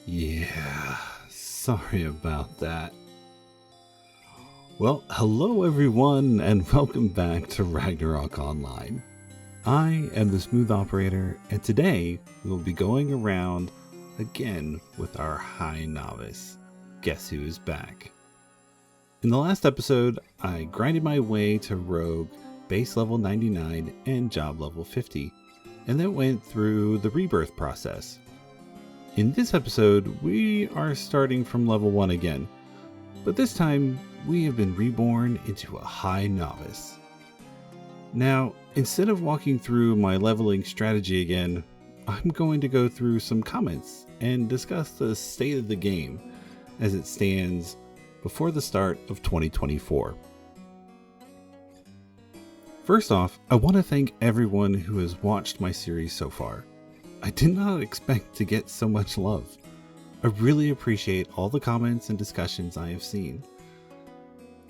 Yeah, sorry about that. Well, hello everyone, and welcome back to Ragnarok Online. I am the Smooth Operator, and today we will be going around again with our High Novice. Guess who is back? In the last episode, I grinded my way to Rogue, base level 99 and job level 50, and then went through the rebirth process. In this episode, we are starting from level 1 again, but this time we have been reborn into a High Novice. Now, instead of walking through my leveling strategy again, I'm going to go through some comments and discuss the state of the game as it stands before the start of 2024. First off, I want to thank everyone who has watched my series so far. I did not expect to get so much love. I really appreciate all the comments and discussions I have seen.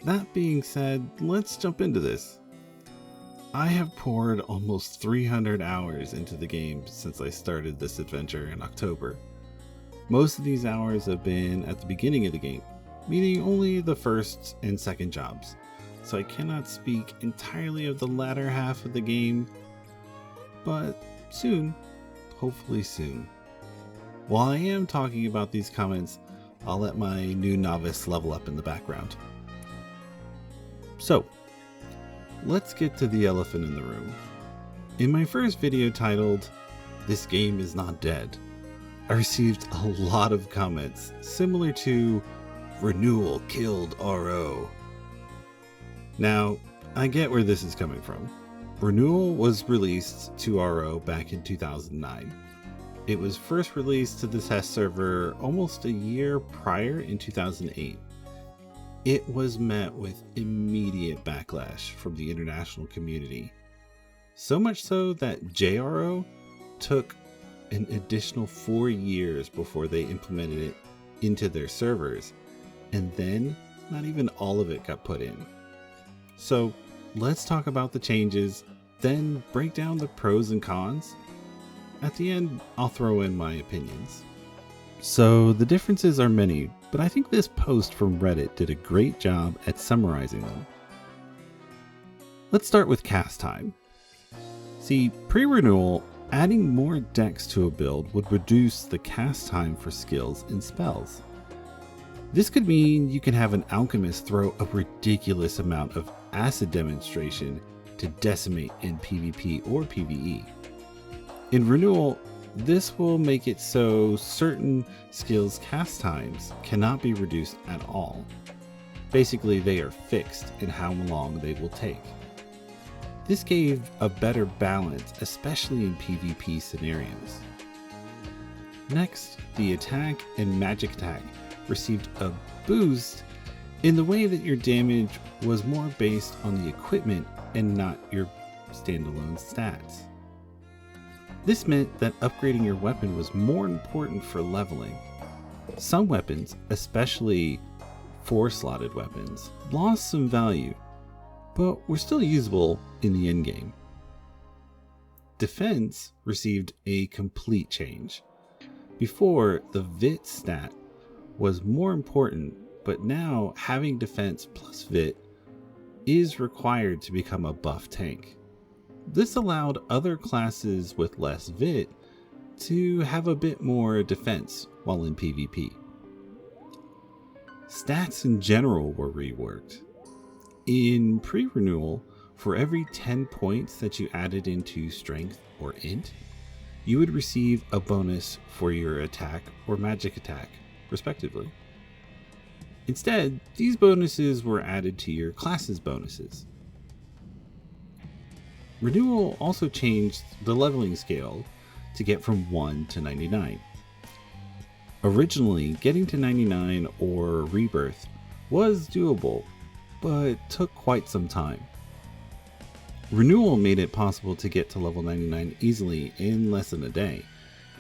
That being said, let's jump into this. I have poured almost 300 hours into the game since I started this adventure in October. Most of these hours have been at the beginning of the game, meaning only the first and second jobs, so I cannot speak entirely of the latter half of the game, but soon. Hopefully soon. While I am talking about these comments, I'll let my new novice level up in the background. So, let's get to the elephant in the room. In my first video titled, "This Game Is Not Dead," I received a lot of comments similar to "Renewal killed RO." Now, I get where this is coming from. Renewal was released to RO back in 2009. It was first released to the test server almost a year prior in 2008. It was met with immediate backlash from the international community. So much so that JRO took an additional 4 years before they implemented it into their servers, and then not even all of it got put in. So let's talk about the changes, then break down the pros and cons. At the end, I'll throw in my opinions. So the differences are many, but I think this post from Reddit did a great job at summarizing them. Let's start with cast time. See, pre-renewal, adding more decks to a build would reduce the cast time for skills and spells. This could mean you can have an alchemist throw a ridiculous amount of acid demonstration to decimate in PvP or PvE. In renewal, this will make it so certain skills' cast times cannot be reduced at all. Basically, they are fixed in how long they will take. This gave a better balance, especially in PvP scenarios. Next, the attack and magic attack received a boost in the way that your damage was more based on the equipment and not your standalone stats. This meant that upgrading your weapon was more important for leveling. Some weapons, especially 4-slotted weapons, lost some value, but were still usable in the endgame. Defense received a complete change. Before, the VIT stat was more important, but now having defense plus VIT is required to become a buff tank. This allowed other classes with less VIT to have a bit more defense while in PvP. Stats in general were reworked. In pre-renewal, for every 10 points that you added into strength or int, you would receive a bonus for your attack or magic attack, respectively. Instead, these bonuses were added to your class's bonuses. Renewal also changed the leveling scale to get from 1 to 99. Originally, getting to 99 or rebirth was doable, but took quite some time. Renewal made it possible to get to level 99 easily in less than a day,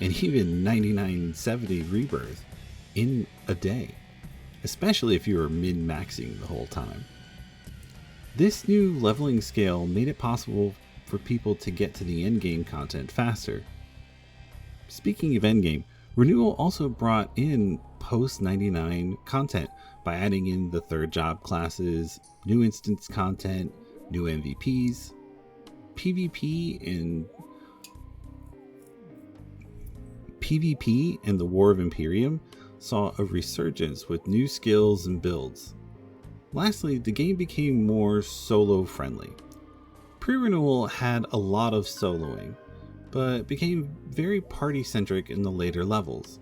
and even 9970 rebirth in a day, especially if you were min-maxing the whole time. This new leveling scale made it possible for people to get to the endgame content faster. Speaking of endgame, Renewal also brought in post-99 content by adding in the third job classes, new instance content, new MVPs, PvP and the War of Imperium saw a resurgence with new skills and builds. Lastly, the game became more solo friendly. Pre-Renewal had a lot of soloing, but became very party centric in the later levels.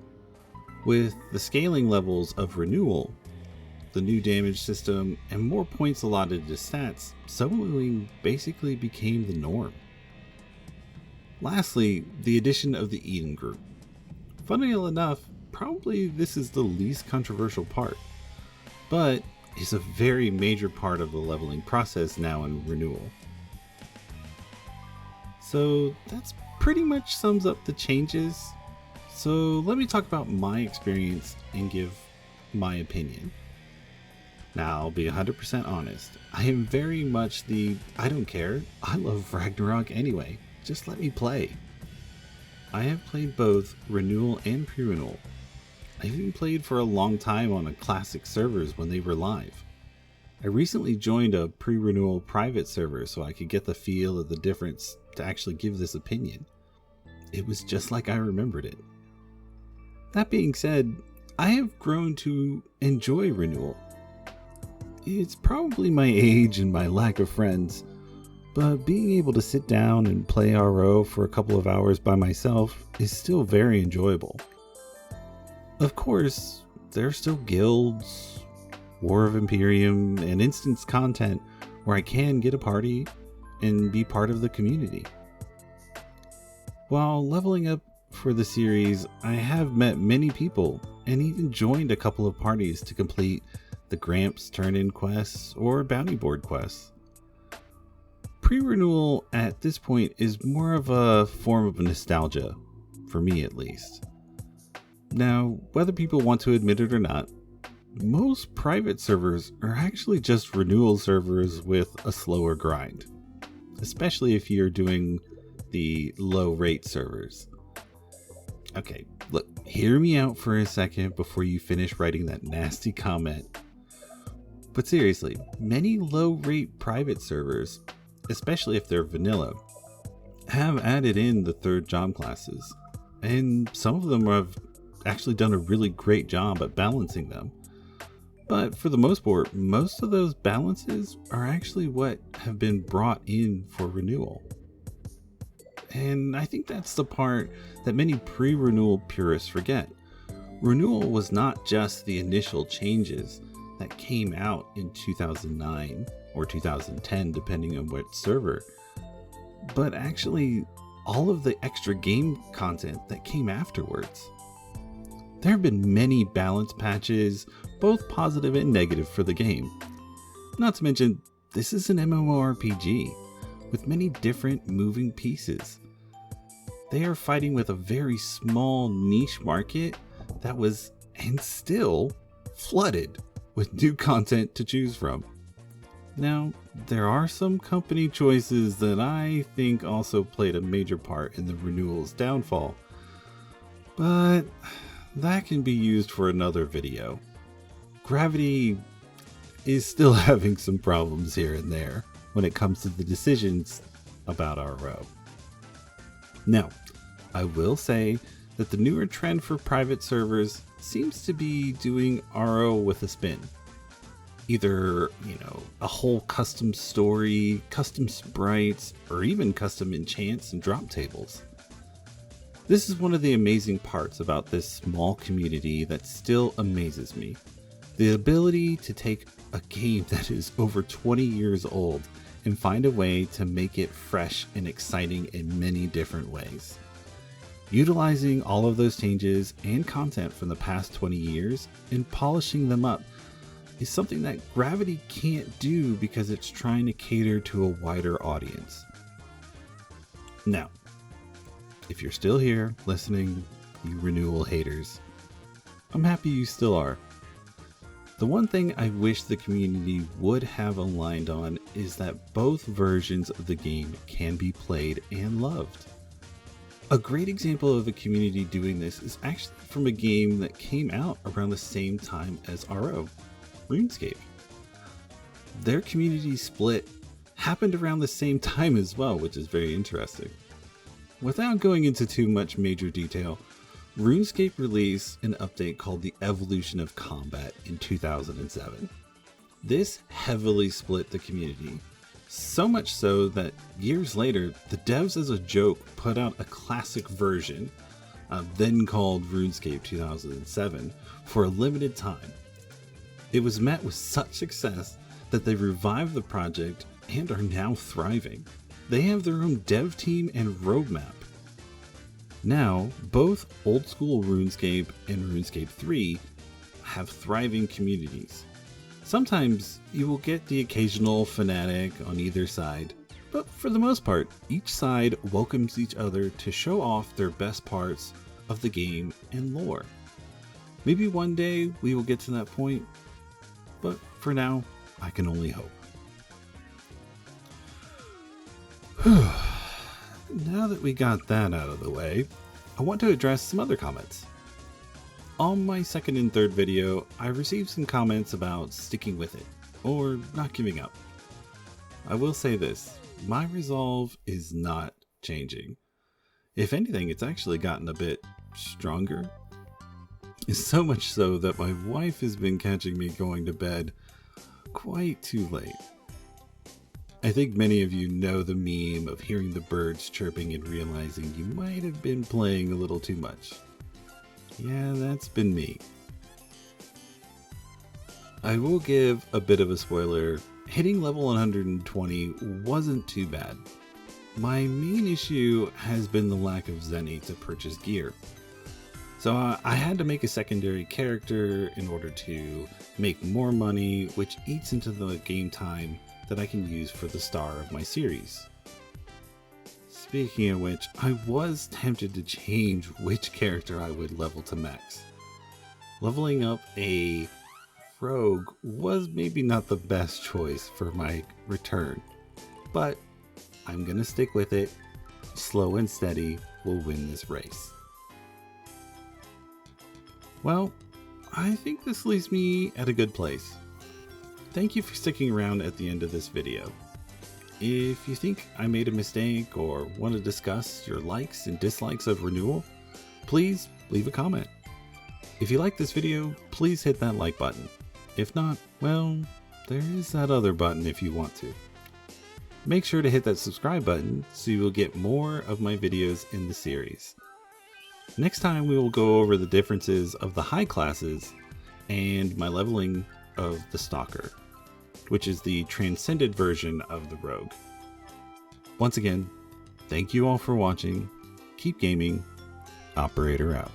With the scaling levels of Renewal, the new damage system, and more points allotted to stats, soloing basically became the norm. Lastly, the addition of the Eden group. Funnily enough, probably this is the least controversial part, but is a very major part of the leveling process now in Renewal. So that's pretty much sums up the changes. So let me talk about my experience and give my opinion. Now, I'll be 100% honest. I am very much I don't care, I love Ragnarok anyway. Just let me play. I have played both Renewal and Pre-Renewal. I even played for a long time on a classic servers when they were live. I recently joined a Pre-Renewal private server so I could get the feel of the difference to actually give this opinion. It was just like I remembered it. That being said, I have grown to enjoy Renewal. It's probably my age and my lack of friends, but being able to sit down and play RO for a couple of hours by myself is still very enjoyable. Of course, there are still guilds, War of Imperium, and instance content where I can get a party and be part of the community. While leveling up for the series, I have met many people and even joined a couple of parties to complete the Gramps turn-in quests or bounty board quests. Pre-Renewal at this point is more of a form of nostalgia, for me at least. Now, whether people want to admit it or not, most private servers are actually just Renewal servers with a slower grind, especially if you're doing the low rate servers. Okay, look, hear me out for a second before you finish writing that nasty comment. But seriously, many low rate private servers, especially if they're vanilla, have added in the third job classes, and some of them have actually done a really great job at balancing them. But for the most part, most of those balances are actually what have been brought in for Renewal. And I think that's the part that many pre-Renewal purists forget. Renewal was not just the initial changes that came out in 2009 or 2010, depending on what server, but actually all of the extra game content that came afterwards. There have been many balance patches, both positive and negative for the game. Not to mention, this is an MMORPG with many different moving pieces. They are fighting with a very small niche market that was, and still, flooded with new content to choose from. Now, there are some company choices that I think also played a major part in the Renewal's downfall, but that can be used for another video. Gravity is still having some problems here and there when it comes to the decisions about RO. Now, I will say that the newer trend for private servers seems to be doing RO with a spin. Either, a whole custom story, custom sprites, or even custom enchants and drop tables. This is one of the amazing parts about this small community that still amazes me. The ability to take a game that is over 20 years old and find a way to make it fresh and exciting in many different ways. Utilizing all of those changes and content from the past 20 years and polishing them up is something that Gravity can't do because it's trying to cater to a wider audience. Now, if you're still here listening, you Renewal haters, I'm happy you still are. The one thing I wish the community would have aligned on is that both versions of the game can be played and loved. A great example of a community doing this is actually from a game that came out around the same time as RO, RuneScape. Their community split happened around the same time as well, which is very interesting. Without going into too much major detail, RuneScape released an update called the Evolution of Combat in 2007. This heavily split the community, so much so that years later, the devs as a joke put out a classic version, then called RuneScape 2007, for a limited time. It was met with such success that they revived the project and are now thriving. They have their own dev team and roadmap. Now, both old school RuneScape and RuneScape 3 have thriving communities. Sometimes you will get the occasional fanatic on either side, but for the most part, each side welcomes each other to show off their best parts of the game and lore. Maybe one day we will get to that point, but for now, I can only hope. Now that we got that out of the way, I want to address some other comments. On my second and third video, I received some comments about sticking with it, or not giving up. I will say this, my resolve is not changing. If anything, it's actually gotten a bit stronger. So much so that my wife has been catching me going to bed quite too late. I think many of you know the meme of hearing the birds chirping and realizing you might have been playing a little too much. Yeah, that's been me. I will give a bit of a spoiler. Hitting level 120 wasn't too bad. My main issue has been the lack of Zenny to purchase gear. So I had to make a secondary character in order to make more money, which eats into the game time that I can use for the star of my series. Speaking of which, I was tempted to change which character I would level to max. Leveling up a rogue was maybe not the best choice for my return, but I'm gonna stick with it. Slow and steady will win this race. Well, I think this leaves me at a good place. Thank you for sticking around at the end of this video. If you think I made a mistake or want to discuss your likes and dislikes of Renewal, please leave a comment. If you like this video, please hit that like button. If not, well, there is that other button if you want to. Make sure to hit that subscribe button so you will get more of my videos in the series. Next time we will go over the differences of the high classes and my leveling of the Stalker, which is the transcended version of the Rogue. Once again, thank you all for watching. Keep gaming. Operator out.